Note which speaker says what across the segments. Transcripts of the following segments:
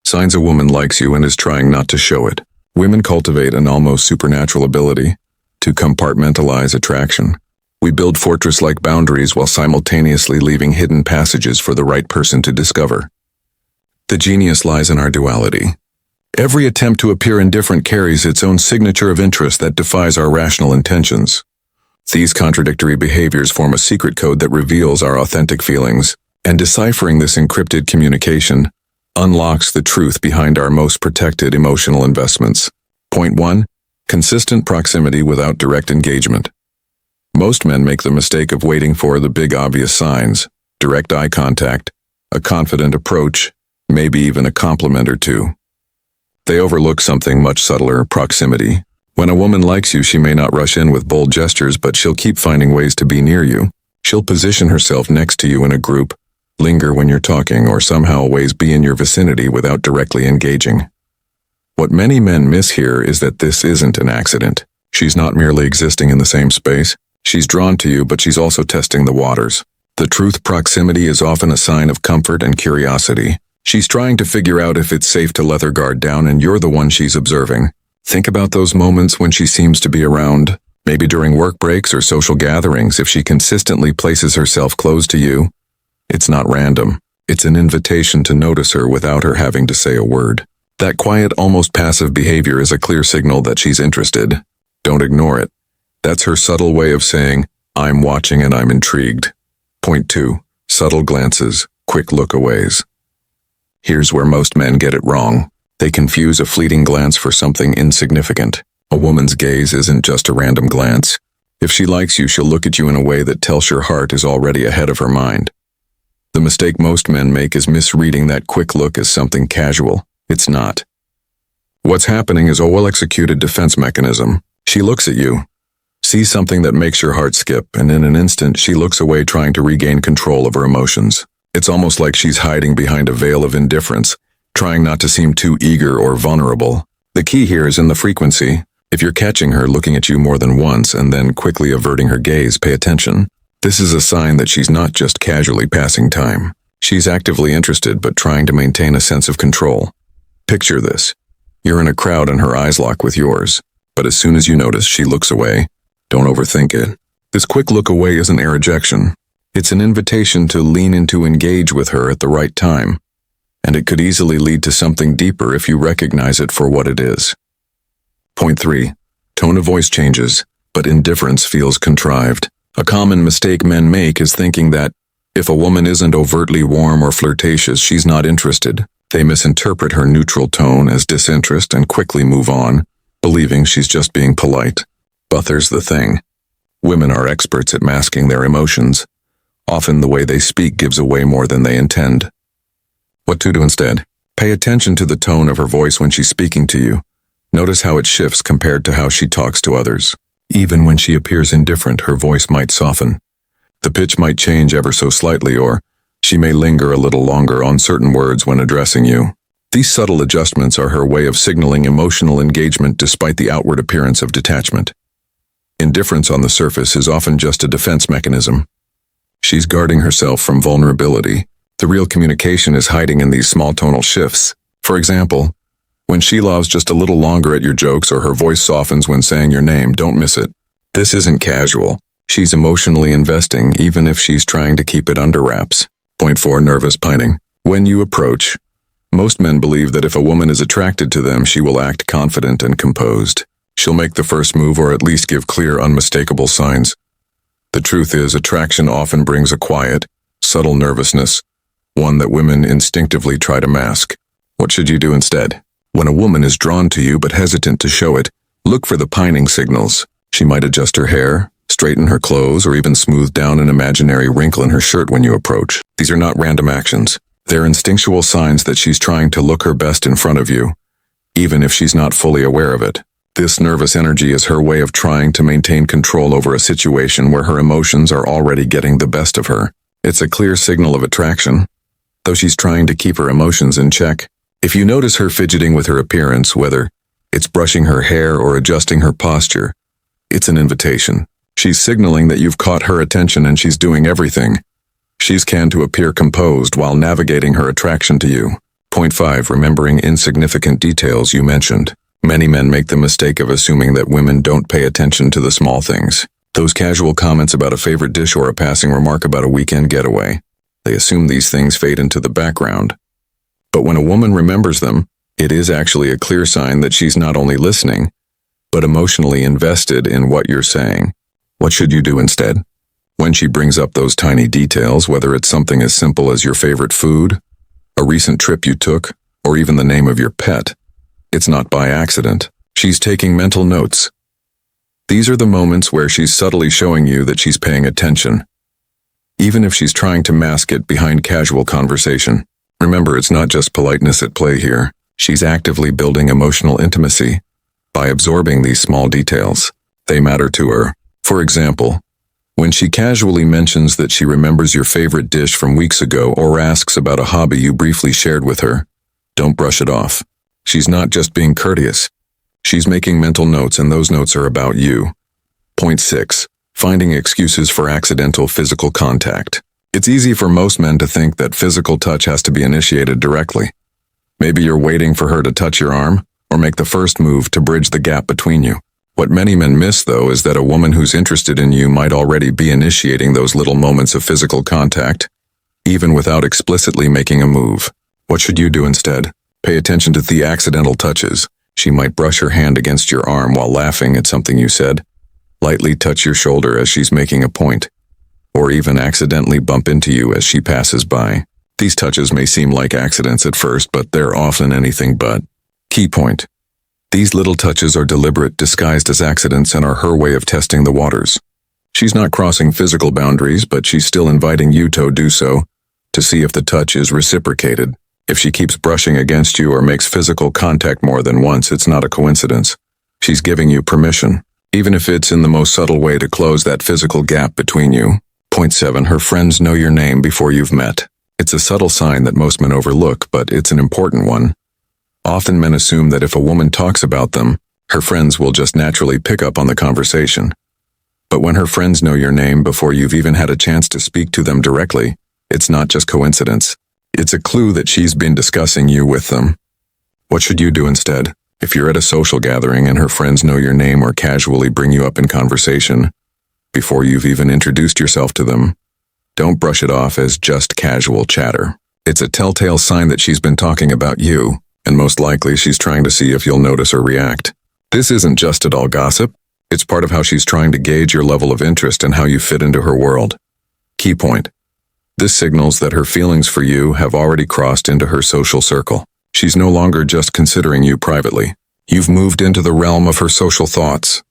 Speaker 1: Signs a woman likes you and is trying not to show it. Women cultivate an almost supernatural ability to compartmentalize attraction. We build fortress-like boundaries while simultaneously leaving hidden passages for the right person to discover. The genius lies in our duality. Every attempt to appear indifferent carries its own signature of interest that defies our rational intentions. These contradictory behaviors form a secret code that reveals our authentic feelings, and deciphering this encrypted communication unlocks the truth behind our most protected emotional investments. Point 1. Consistent proximity without direct engagement. Most men make the mistake of waiting for the big obvious signs: direct eye contact, a confident approach, maybe even a compliment or two. They overlook something much subtler: proximity. When a woman likes you, she may not rush in with bold gestures, but she'll keep finding ways to be near you. She'll position herself next to you in a group, linger when you're talking, or somehow always be in your vicinity without directly engaging. What many men miss here is that this isn't an accident. She's not merely existing in the same space. She's drawn to you, but she's also testing the waters. The truth: proximity is often a sign of comfort and curiosity. She's trying to figure out if it's safe to let her guard down, and you're the one she's observing. Think about those moments when she seems to be around, maybe during work breaks or social gatherings. If she consistently places herself close to you, it's not random. It's an invitation to notice her without her having to say a word. That quiet, almost passive behavior is a clear signal that she's interested. Don't ignore it. That's her subtle way of saying, "I'm watching and I'm intrigued." Point 2. Subtle glances, quick lookaways. Here's where most men get it wrong. They confuse a fleeting glance for something insignificant. A woman's gaze isn't just a random glance. If she likes you, she'll look at you in a way that tells your heart is already ahead of her mind. The mistake most men make is misreading that quick look as something casual. It's not. What's happening is a well-executed defense mechanism. She looks at you, sees something that makes your heart skip, and in an instant she looks away, trying to regain control of her emotions. It's almost like she's hiding behind a veil of indifference, trying not to seem too eager or vulnerable. The key here is in the frequency. If you're catching her looking at you more than once and then quickly averting her gaze, pay attention. This is a sign that she's not just casually passing time. She's actively interested but trying to maintain a sense of control. Picture this. You're in a crowd and her eyes lock with yours, but as soon as you notice, she looks away. Don't overthink it. This quick look away isn't a rejection. It's an invitation to lean in, to engage with her at the right time, and it could easily lead to something deeper if you recognize it for what it is. Point 3. Tone of voice changes, but indifference feels contrived. A common mistake men make is thinking that if a woman isn't overtly warm or flirtatious, she's not interested. They misinterpret her neutral tone as disinterest and quickly move on, believing she's just being polite. But there's the thing. Women are experts at masking their emotions. Often the way they speak gives away more than they intend. What to do instead? Pay attention to the tone of her voice when she's speaking to you. Notice how it shifts compared to how she talks to others. Even when she appears indifferent, her voice might soften. The pitch might change ever so slightly, or she may linger a little longer on certain words when addressing you. These subtle adjustments are her way of signaling emotional engagement despite the outward appearance of detachment. Indifference on the surface is often just a defense mechanism. She's guarding herself from vulnerability. The real communication is hiding in these small tonal shifts. For example, when she laughs just a little longer at your jokes, or her voice softens when saying your name, don't miss it. This isn't casual. She's emotionally investing, even if she's trying to keep it under wraps. Point 4. Nervous pining. When you approach, most men believe that if a woman is attracted to them, she will act confident and composed. She'll make the first move, or at least give clear, unmistakable signs. The truth is, attraction often brings a quiet, subtle nervousness, one that women instinctively try to mask. What should you do instead? When a woman is drawn to you but hesitant to show it, look for the pining signals. She might adjust her hair, straighten her clothes, or even smooth down an imaginary wrinkle in her shirt when you approach. These are not random actions. They're instinctual signs that she's trying to look her best in front of you, even if she's not fully aware of it. This nervous energy is her way of trying to maintain control over a situation where her emotions are already getting the best of her. It's a clear signal of attraction, though she's trying to keep her emotions in check. If you notice her fidgeting with her appearance, whether it's brushing her hair or adjusting her posture, it's an invitation. She's signaling that you've caught her attention and she's doing everything she can to appear composed while navigating her attraction to you. Point 5. Remembering insignificant details you mentioned. Many men make the mistake of assuming that women don't pay attention to the small things. Those casual comments about a favorite dish or a passing remark about a weekend getaway. They assume these things fade into the background. But when a woman remembers them, it is actually a clear sign that she's not only listening, but emotionally invested in what you're saying. What should you do instead? When she brings up those tiny details, whether it's something as simple as your favorite food, a recent trip you took, or even the name of your pet, it's not by accident. She's taking mental notes. These are the moments where she's subtly showing you that she's paying attention, even if she's trying to mask it behind casual conversation. Remember, it's not just politeness at play here. She's actively building emotional intimacy by absorbing these small details. They matter to her. For example, when she casually mentions that she remembers your favorite dish from weeks ago or asks about a hobby you briefly shared with her, don't brush it off. She's not just being courteous. She's making mental notes, and those notes are about you. Point 6. Finding excuses for accidental physical contact. It's easy for most men to think that physical touch has to be initiated directly. Maybe you're waiting for her to touch your arm or make the first move to bridge the gap between you. What many men miss, though, is that a woman who's interested in you might already be initiating those little moments of physical contact, even without explicitly making a move. What should you do instead? Pay attention to the accidental touches. She might brush her hand against your arm while laughing at something you said, lightly touch your shoulder as she's making a point, or even accidentally bump into you as she passes by. These touches may seem like accidents at first, but they're often anything but. Key point. These little touches are deliberate, disguised as accidents, and are her way of testing the waters. She's not crossing physical boundaries, but she's still inviting you to do so, to see if the touch is reciprocated. If she keeps brushing against you or makes physical contact more than once, it's not a coincidence. She's giving you permission, even if it's in the most subtle way, to close that physical gap between you. Point 7. Her friends know your name before you've met. It's a subtle sign that most men overlook, but it's an important one. Often men assume that if a woman talks about them, her friends will just naturally pick up on the conversation. But when her friends know your name before you've even had a chance to speak to them directly, it's not just coincidence. It's a clue that she's been discussing you with them. What should you do instead? If you're at a social gathering and her friends know your name or casually bring you up in conversation, before you've even introduced yourself to them, don't brush it off as just casual chatter. It's a telltale sign that she's been talking about you, and most likely she's trying to see if you'll notice or react. This isn't just at all gossip. It's part of how she's trying to gauge your level of interest and how you fit into her world. Key point. This signals that her feelings for you have already crossed into her social circle. She's no longer just considering you privately. You've moved into the realm of her social thoughts.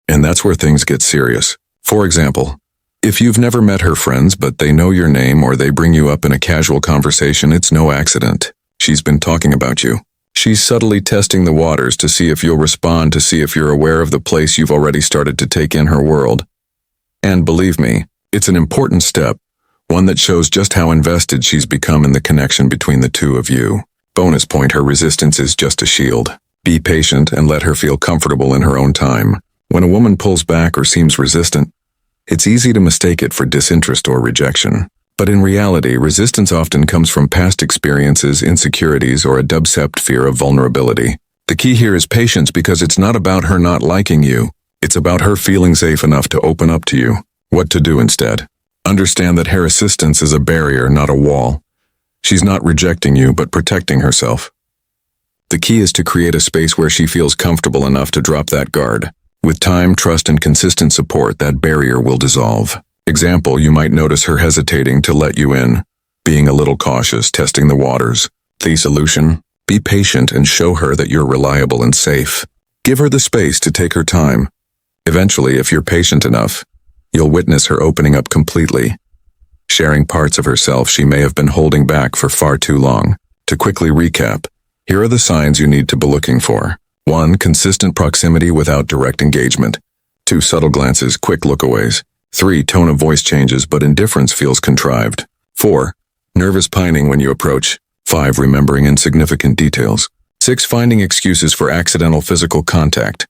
Speaker 1: And that's where things get serious. For example, if you've never met her friends but they know your name or they bring you up in a casual conversation, it's no accident. She's been talking about you. She's subtly testing the waters to see if you'll respond, to see if you're aware of the place you've already started to take in her world. And believe me, it's an important step, one that shows just how invested she's become in the connection between the two of you. Bonus point: her resistance is just a shield. Be patient and let her feel comfortable in her own time. When a woman pulls back or seems resistant, it's easy to mistake it for disinterest or rejection. But in reality, resistance often comes from past experiences, insecurities, or a dubcept fear of vulnerability. The key here is patience, because it's not about her not liking you. It's about her feeling safe enough to open up to you. What to do instead? Understand that her resistance is a barrier, not a wall. She's not rejecting you, but protecting herself. The key is to create a space where she feels comfortable enough to drop that guard. With time, trust, and consistent support, that barrier will dissolve. Example, you might notice her hesitating to let you in, being a little cautious, testing the waters. The solution? Be patient and show her that you're reliable and safe. Give her the space to take her time. Eventually, if you're patient enough, you'll witness her opening up completely, sharing parts of herself she may have been holding back for far too long. To quickly recap, here are the signs you need to be looking for. 1. Consistent proximity without direct engagement. 2. Subtle glances, quick lookaways. 3. Tone of voice changes, but indifference feels contrived. 4. Nervous pining when you approach. 5. Remembering insignificant details. 6. Finding excuses for accidental physical contact.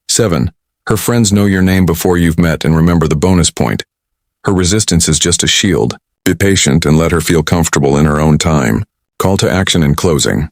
Speaker 1: 7. Her friends know your name before you've met, and remember the bonus point. Her resistance is just a shield. Be patient and let her feel comfortable in her own time. Call to action in closing.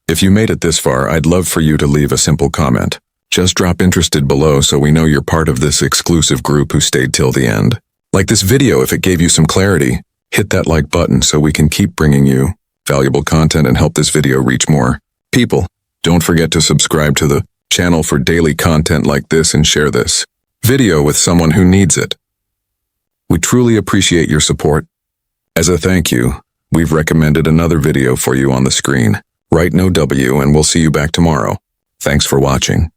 Speaker 1: If you made it this far, I'd love for you to leave a simple comment. Just drop interested below so we know you're part of this exclusive group who stayed till the end. Like this video if it gave you some clarity. Hit that like button so we can keep bringing you valuable content and help this video reach more people. Don't forget to subscribe to the channel for daily content like this and share this video with someone who needs it. We truly appreciate your support. As a thank you, we've recommended another video for you on the screen. Write no W and we'll see you back tomorrow. Thanks for watching.